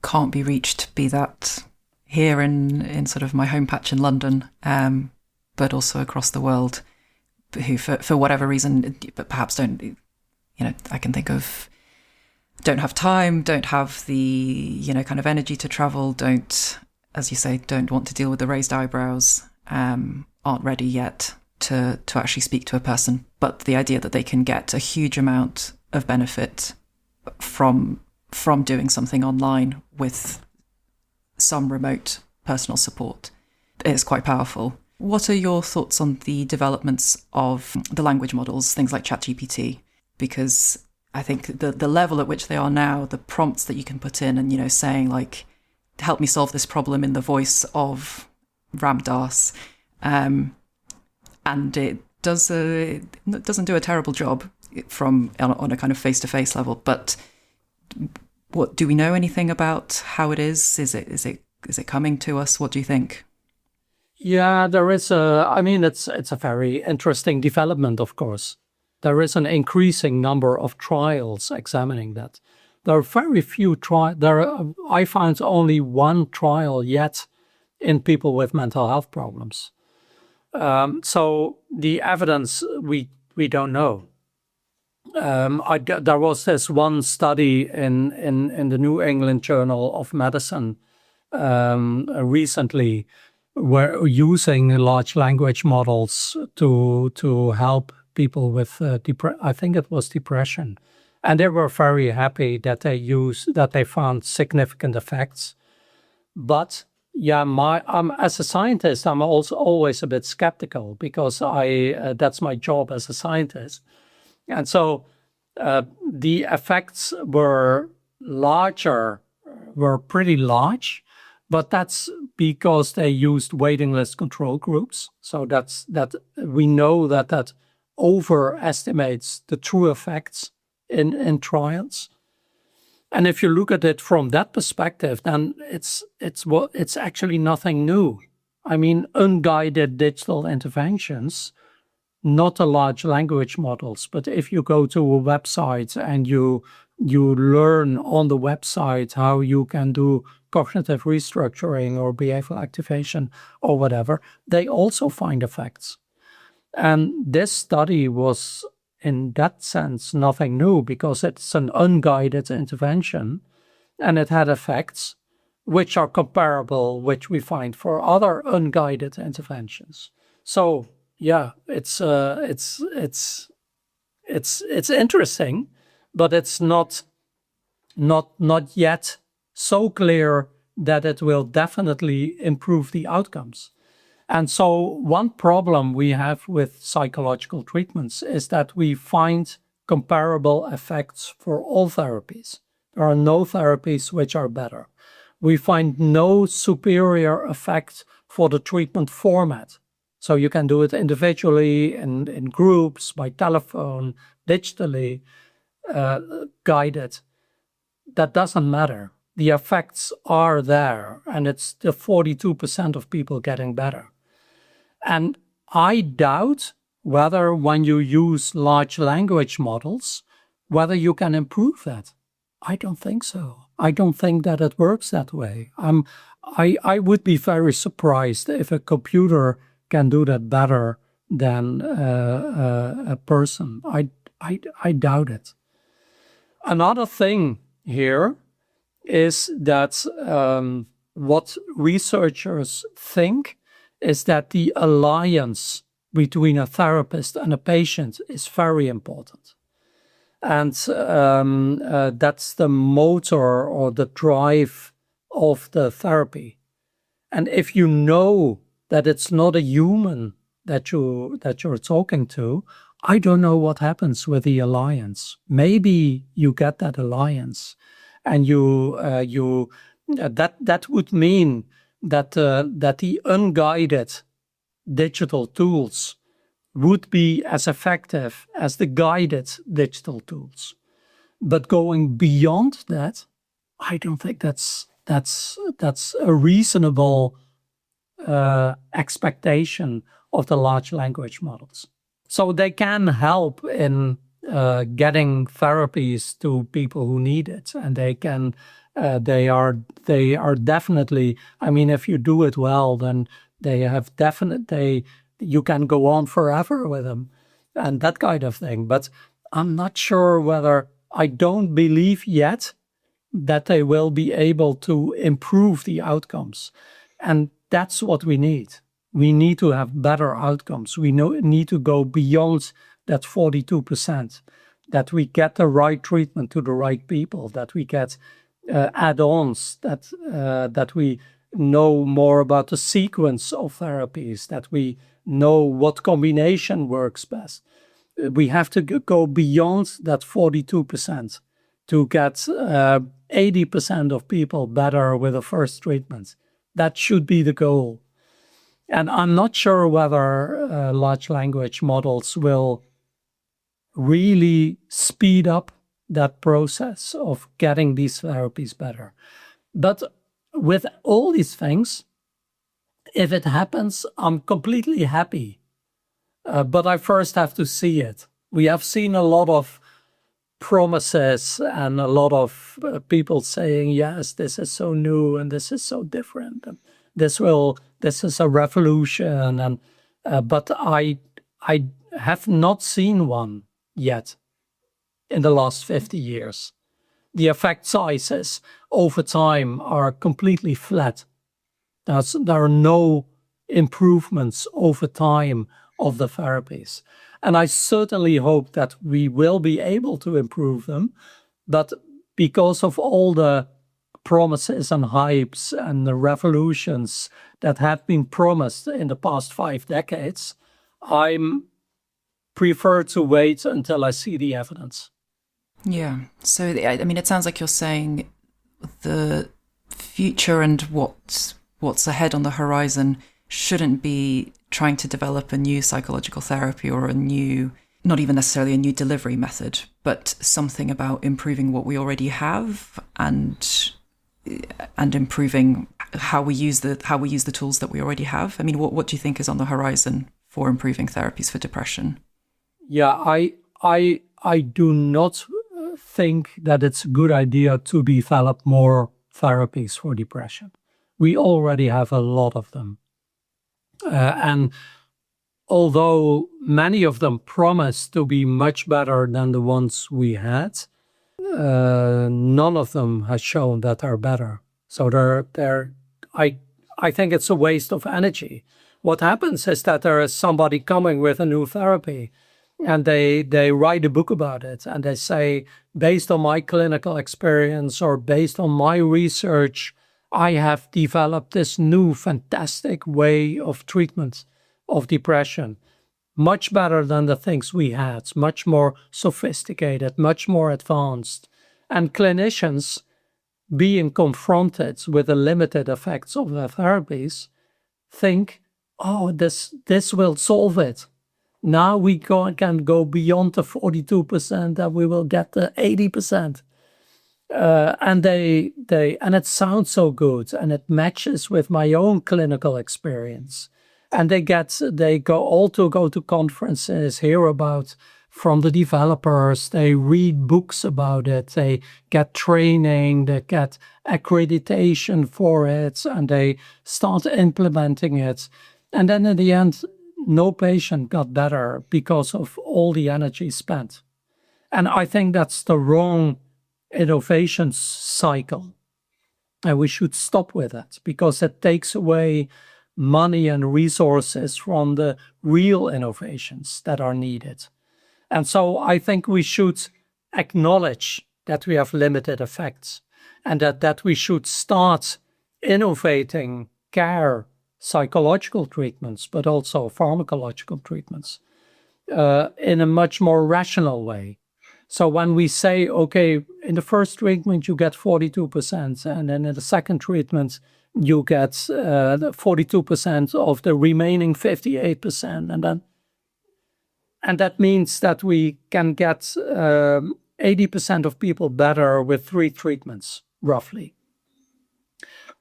can't be reached, be that here in sort of my home patch in London, but also across the world, who for whatever reason, but perhaps don't, I can think of, don't have time, don't have the, kind of energy to travel, don't, as you say, don't want to deal with the raised eyebrows, aren't ready yet to actually speak to a person. But the idea that they can get a huge amount of benefit from doing something online with some remote personal support is quite powerful. What are your thoughts on the developments of the language models, things like ChatGPT? Because I think the level at which they are now, the prompts that you can put in and, saying like, help me solve this problem in the voice of Ram Dass, and it doesn't do a terrible job on a kind of face-to-face level. But what do we know anything about how it is? Is it coming to us? What do you think? Yeah, there is it's a very interesting development, of course. There is an increasing number of trials examining that. There are very few trials. I found only one trial yet in people with mental health problems. So the evidence we don't know. There was this one study in the New England Journal of Medicine recently, where using large language models to help people with I think it was depression, and they were very happy that they found significant effects. But yeah, as a scientist, I'm also always a bit skeptical because that's my job as a scientist. And so the effects were pretty large, but that's because they used waiting list control groups. So that we know that overestimates the true effects in trials. And if you look at it from that perspective, then it's actually nothing new. I mean, unguided digital interventions, not the large language models, but if you go to a website and you learn on the website how you can do cognitive restructuring or behavioral activation or whatever, they also find effects. And this study was, in that sense, nothing new because it's an unguided intervention and it had effects which are comparable, which we find for other unguided interventions. So yeah, it's interesting, but it's not yet so clear that it will definitely improve the outcomes. And so one problem we have with psychological treatments is that we find comparable effects for all therapies. There are no therapies which are better. We find no superior effect for the treatment format. So you can do it individually, in groups, by telephone, digitally, guided. That doesn't matter. The effects are there, and it's the 42% of people getting better. And I doubt whether when you use large language models, whether you can improve that. I don't think so. I don't think that it works that way. I would be very surprised if a computer can do that better than a person. I doubt it. Another thing here is that what researchers think is that the alliance between a therapist and a patient is very important. And that's the motor or the drive of the therapy. And if you know that it's not a human that you're talking to, I don't know what happens with the alliance. Maybe you get that alliance, and that would mean that the unguided digital tools would be as effective as the guided digital tools. But going beyond that, I don't think that's a reasonable expectation of the large language models. So they can help in getting therapies to people who need it, and they are definitely. I mean, if you do it well, then you can go on forever with them, and that kind of thing. But I'm not sure whether I don't believe yet that they will be able to improve the outcomes, and that's what we need. We need to have better outcomes. We need to go beyond that 42%, that we get the right treatment to the right people, that we get add-ons, that we know more about the sequence of therapies, that we know what combination works best. We have to go beyond that 42% to get 80% of people better with the first treatment. That should be the goal. And I'm not sure whether large language models will really speed up that process of getting these therapies better. But with all these things, if it happens, I'm completely happy. But I first have to see it. We have seen a lot of promises and a lot of people saying, yes, this is so new and this is so different. And this is a revolution. And but I have not seen one yet in the last 50 years. The effect sizes over time are completely flat. There are no improvements over time of the therapies. And I certainly hope that we will be able to improve them. But because of all the promises and hypes and the revolutions that have been promised in the past 5 decades, I prefer to wait until I see the evidence. Yeah. So, I mean, it sounds like you're saying the future and what's ahead on the horizon shouldn't be trying to develop a new psychological therapy or not even necessarily a new delivery method, but something about improving what we already have and improving how we use the tools that we already have. I mean, what do you think is on the horizon for improving therapies for depression? Yeah, I do not think that it's a good idea to develop more therapies for depression. We already have a lot of them. And although many of them promise to be much better than the ones we had, none of them has shown that they're better. So I think it's a waste of energy. What happens is that there is somebody coming with a new therapy, and they write a book about it, and they say, based on my clinical experience or based on my research, I have developed this new fantastic way of treatment of depression, much better than the things we had, much more sophisticated, much more advanced. And clinicians, being confronted with the limited effects of the therapies, think, oh, this will solve it. Now we can go beyond the 42% and we will get the 80%. And and it sounds so good, and it matches with my own clinical experience. And they go to conferences, hear about from the developers, they read books about it, they get training, they get accreditation for it, and they start implementing it. And then in the end, no patient got better because of all the energy spent. And I think that's the wrong innovation cycle. And we should stop with that, because it takes away money and resources from the real innovations that are needed. And so I think we should acknowledge that we have limited effects, and that we should start innovating care, psychological treatments, but also pharmacological treatments in a much more rational way. So when we say, okay, in the first treatment you get 42%, and then in the second treatment you get 42% of the remaining 58%, and that means that we can get 80% of people better with 3 treatments, roughly.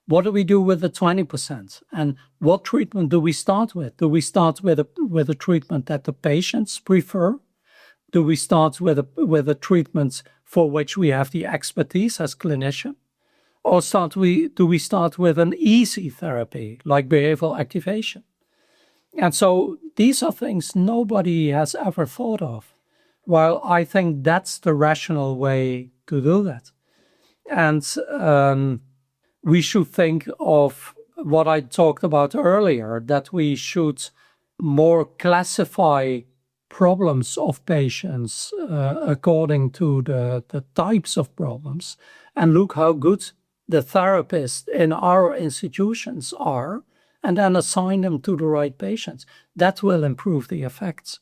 What do we do with the 20%? And what treatment do we start with? Do we start with a treatment that the patients prefer, Do we start with a treatment for which we have the expertise as clinician? Or do we start with an easy therapy like behavioral activation? And so these are things nobody has ever thought of. Well, I think that's the rational way to do that. And we should think of what I talked about earlier, that we should more classify problems of patients according to the types of problems, and look how good the therapists in our institutions are, and then assign them to the right patients. That will improve the effects.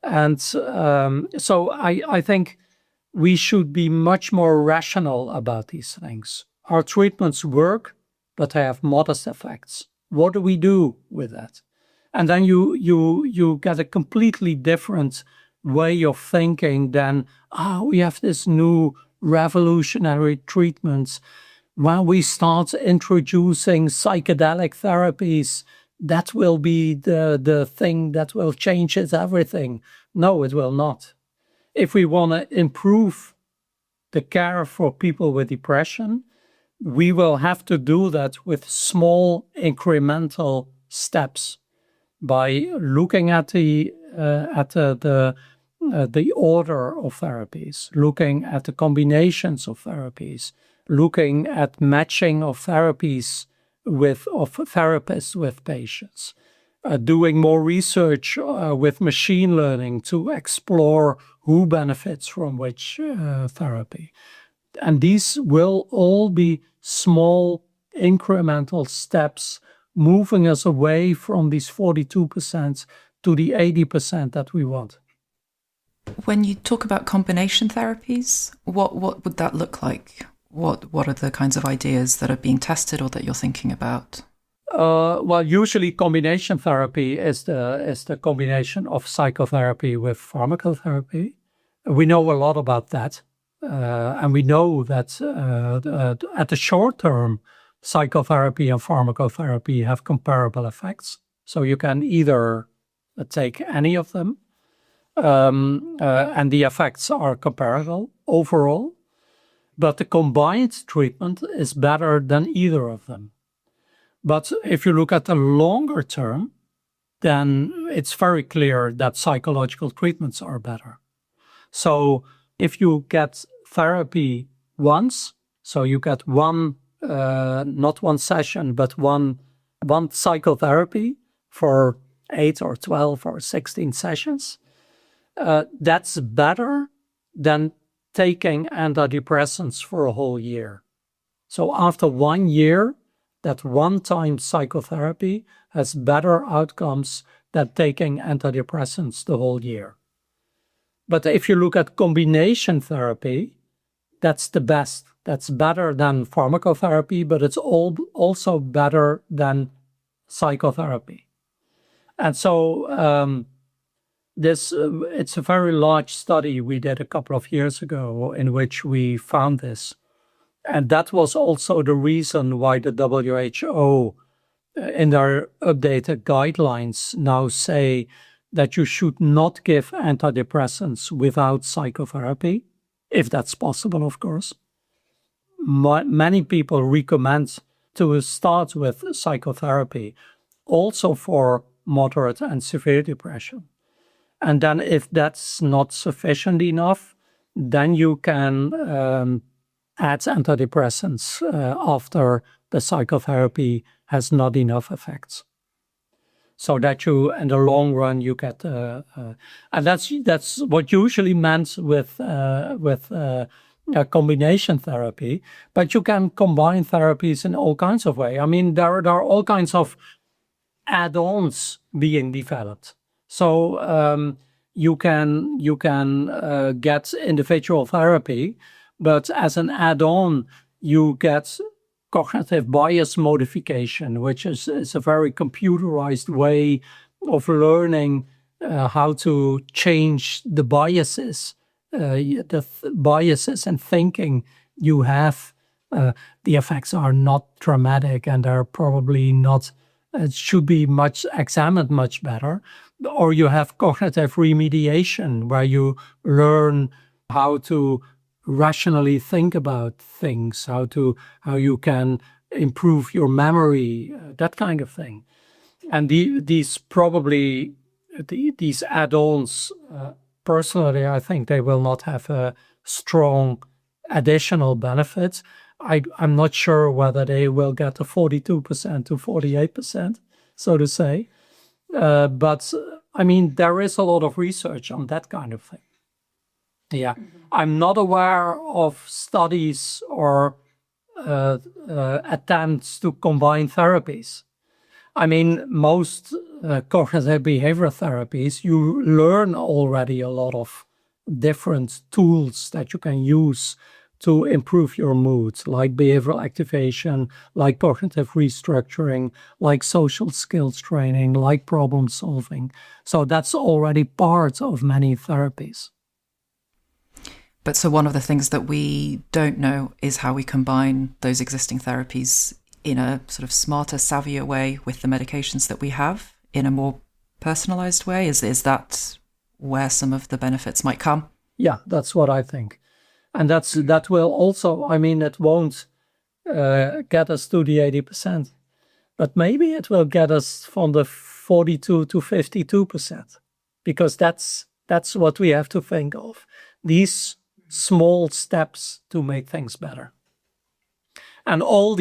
And so I think we should be much more rational about these things. Our treatments work, but they have modest effects. What do we do with that? And then you get a completely different way of thinking than, we have this new revolutionary treatment. When we start introducing psychedelic therapies, that will be the thing that will change everything. No, it will not. If we want to improve the care for people with depression, we will have to do that with small incremental steps, by looking at the order of therapies, looking at the combinations of therapies, looking at matching of therapies of therapists with patients, doing more research with machine learning to explore who benefits from which therapy. And these will all be small incremental steps moving us away from these 42% to the 80% that we want. When you talk about combination therapies, what would that look like? What are the kinds of ideas that are being tested or that you're thinking about? Well, usually combination therapy is the combination of psychotherapy with pharmacotherapy. We know a lot about that. And we know that at the short term, psychotherapy and pharmacotherapy have comparable effects. So you can either take any of them, and the effects are comparable overall. But the combined treatment is better than either of them. But if you look at the longer term, then it's very clear that psychological treatments are better. So if you get therapy once, so you get not one session, but one psychotherapy for 8 or 12 or 16 sessions, that's better than taking antidepressants for a whole year. So after 1 year, that one-time psychotherapy has better outcomes than taking antidepressants the whole year. But if you look at combination therapy, that's the best. That's better than pharmacotherapy, but it's also better than psychotherapy. And so it's a very large study we did a couple of years ago in which we found this. And that was also the reason why the WHO, in their updated guidelines, now say that you should not give antidepressants without psychotherapy, if that's possible, of course. Many people recommend to start with psychotherapy, also for moderate and severe depression. And then if that's not sufficient enough, then you can add antidepressants after the psychotherapy has not enough effects. So that you, in the long run, you get, and that's what usually meant with combination therapy. But you can combine therapies in all kinds of ways. I mean, there are all kinds of add-ons being developed. So you can get individual therapy, but as an add-on, you get cognitive bias modification, which is a very computerized way of learning how to change the biases, biases and thinking you have. The effects are not dramatic and are probably not, it should be examined much better. Or you have cognitive remediation, where you learn how to rationally think about things, how you can improve your memory, that kind of thing. And these add-ons, personally, I think they will not have a strong additional benefit. I'm not sure whether they will get a 42% to 48%, so to say. But I mean, there is a lot of research on that kind of thing. Yeah, I'm not aware of studies or attempts to combine therapies. I mean, most cognitive behavior therapies, you learn already a lot of different tools that you can use to improve your mood, like behavioral activation, like cognitive restructuring, like social skills training, like problem solving. So that's already part of many therapies. But so one of the things that we don't know is how we combine those existing therapies in a sort of smarter, savvier way with the medications that we have in a more personalized way. Is that where some of the benefits might come? Yeah, that's what I think. And that will also, I mean, it won't get us to the 80%, but maybe it will get us from the 42 to 52%, because that's what we have to think of. These small steps to make things better. And I'm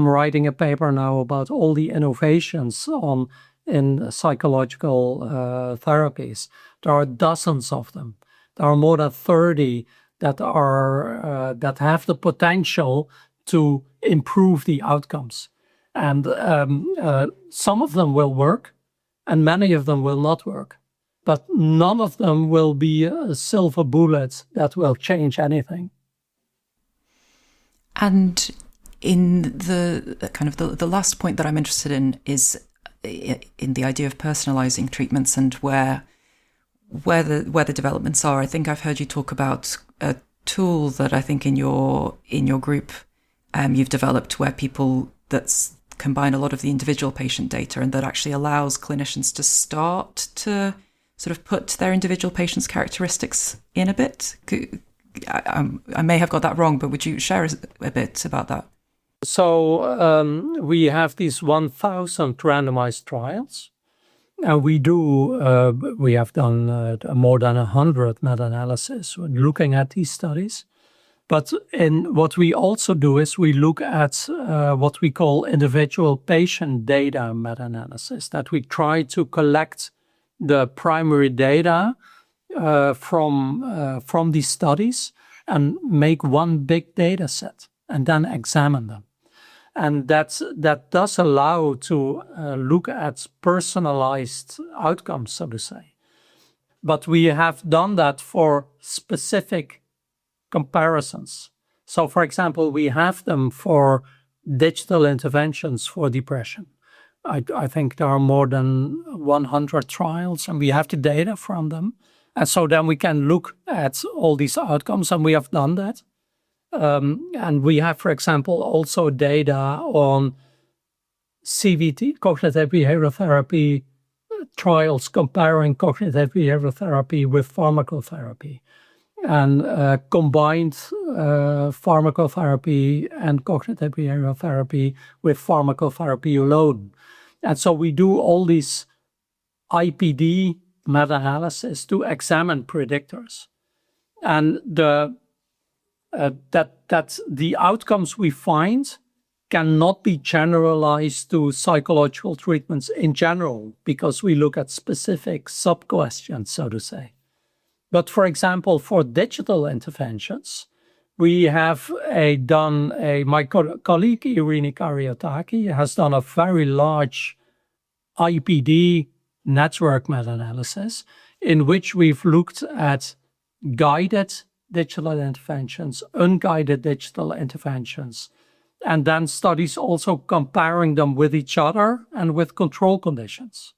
writing a paper now about all the innovations in psychological therapies. There are dozens of them. There are more than 30 that have the potential to improve the outcomes. And some of them will work, and many of them will not work. But none of them will be a silver bullet that will change anything. And in the kind of the last point that I'm interested in is in the idea of personalising treatments and where the developments are. I think I've heard you talk about a tool that I think in your group you've developed where that's combine a lot of the individual patient data and that actually allows clinicians to start to sort of put their individual patients' characteristics in a bit. I may have got that wrong, but would you share a bit about that? So we have these 1,000 randomized trials. And we have done more than 100 meta-analyses looking at these studies. But what we also do is we look at what we call individual patient data meta-analysis, that we try to collect the primary data from these studies and make one big data set and then examine them. And that does allow to look at personalized outcomes, so to say. But we have done that for specific comparisons. So, for example, we have them for digital interventions for depression. I think there are more than 100 trials, and we have the data from them. And so then we can look at all these outcomes, and we have done that. And we have, for example, also data on CBT, cognitive behavioral therapy trials comparing cognitive behavioral therapy with pharmacotherapy, and combined pharmacotherapy and cognitive behavioral therapy with pharmacotherapy alone. And so we do all these IPD meta-analysis to examine predictors. And the outcomes we find cannot be generalized to psychological treatments in general, because we look at specific sub-questions, so to say. But for example, for digital interventions, we have my colleague Irene Kariotaki has done a very large IPD network meta-analysis in which we've looked at guided digital interventions, unguided digital interventions, and then studies also comparing them with each other and with control conditions.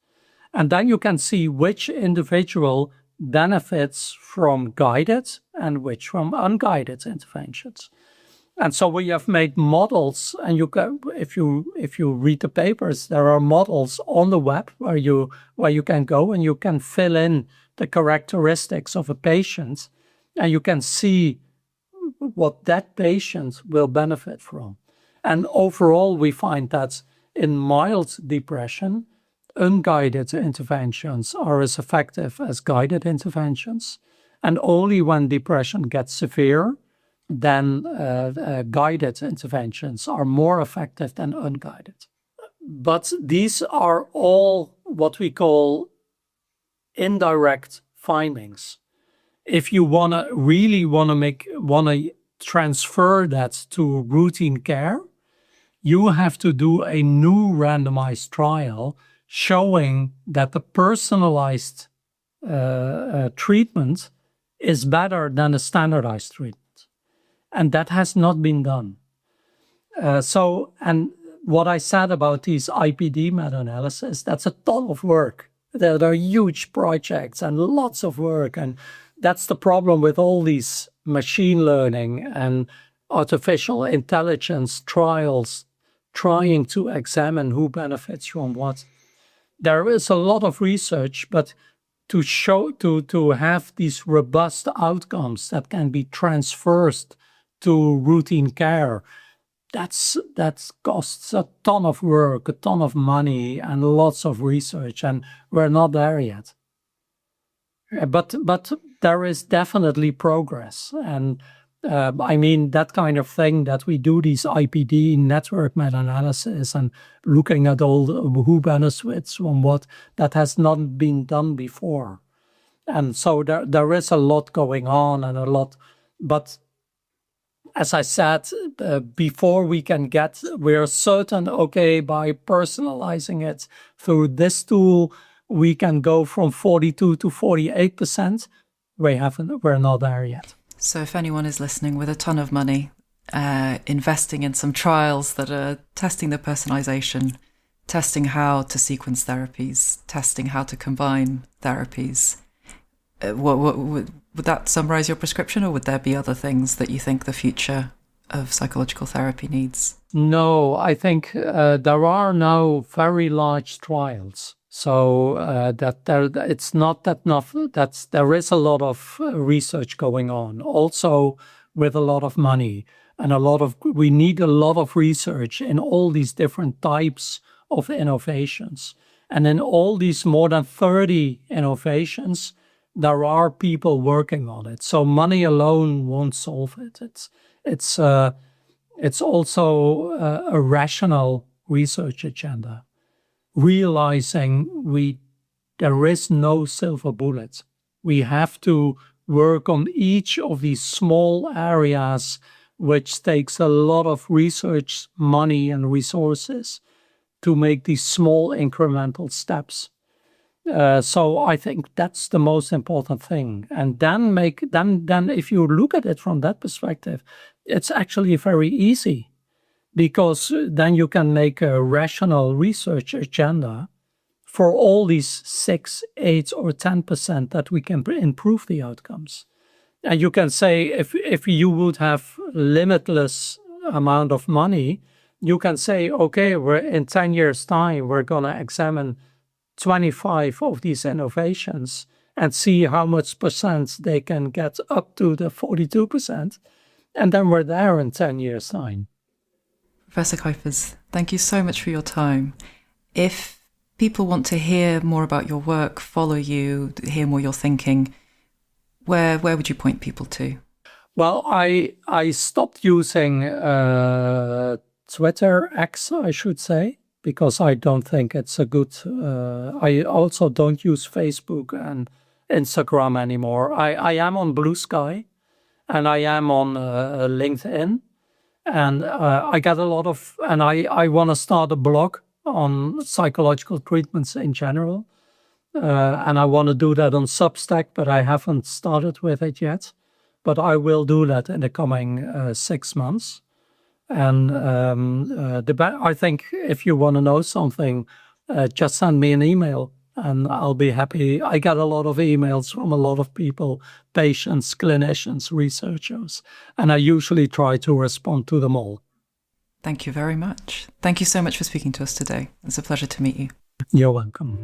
And then you can see which individual benefits from guided and which from unguided interventions. And so we have made models, and you can, if you read the papers, there are models on the web where you can go and you can fill in the characteristics of a patient, and you can see what that patient will benefit from. And overall, we find that in mild depression, unguided interventions are as effective as guided interventions. And only when depression gets severe, then guided interventions are more effective than unguided. But these are all what we call indirect findings. If you really want to transfer that to routine care, you have to do a new randomized trial showing that the personalized treatment is better than a standardized treatment. And that has not been done. And what I said about these IPD meta-analysis, that's a ton of work. There are huge projects and lots of work. And that's the problem with all these machine learning and artificial intelligence trials trying to examine who benefits from what. There is a lot of research, but to have these robust outcomes that can be transferred to routine care, that costs a ton of work, a ton of money, and lots of research, and we're not there yet. But there is definitely progress, and I mean that kind of thing that we do these IPD network meta-analysis and looking at all who benefits from what, that has not been done before, and so there is a lot going on and a lot, but. As I said, before we're certain, okay, by personalizing it through this tool, we can go from 42 to 48%. We're not there yet. So if anyone is listening with a ton of money, investing in some trials that are testing the personalization, testing how to sequence therapies, testing how to combine therapies, would that summarize your prescription, or would there be other things that you think the future of psychological therapy needs? No, I think there are now very large trials. So it's not that enough. There is a lot of research going on, also with a lot of money, and we need a lot of research in all these different types of innovations. And in all these more than 30 innovations, there are people working on it. So money alone won't solve it. It's also a rational research agenda, realizing there is no silver bullet. We have to work on each of these small areas, which takes a lot of research, money, and resources to make these small incremental steps. So I think that's the most important thing. And then if you look at it from that perspective, it's actually very easy, because then you can make a rational research agenda for all these 6, 8, or 10% that we can improve the outcomes. And you can say, if you would have limitless amount of money, you can say, okay, in 10 years' time, we're going to examine 25 of these innovations and see how much percent they can get up to the 42%. And then we're there in 10 years' time. Professor Cuijpers, thank you so much for your time. If people want to hear more about your work, follow you, hear more your thinking, where would you point people to? Well, I stopped using Twitter, X, I should say, because I don't think it's a good... I also don't use Facebook and Instagram anymore. I am on Blue Sky, and I am on LinkedIn, and I get a lot of... And I want to start a blog on psychological treatments in general, and I want to do that on Substack, but I haven't started with it yet. But I will do that in the coming 6 months. And I think if you want to know something, just send me an email and I'll be happy. I get a lot of emails from a lot of people, patients, clinicians, researchers, and I usually try to respond to them all. Thank you very much. Thank you so much for speaking to us today. It's a pleasure to meet you. You're welcome.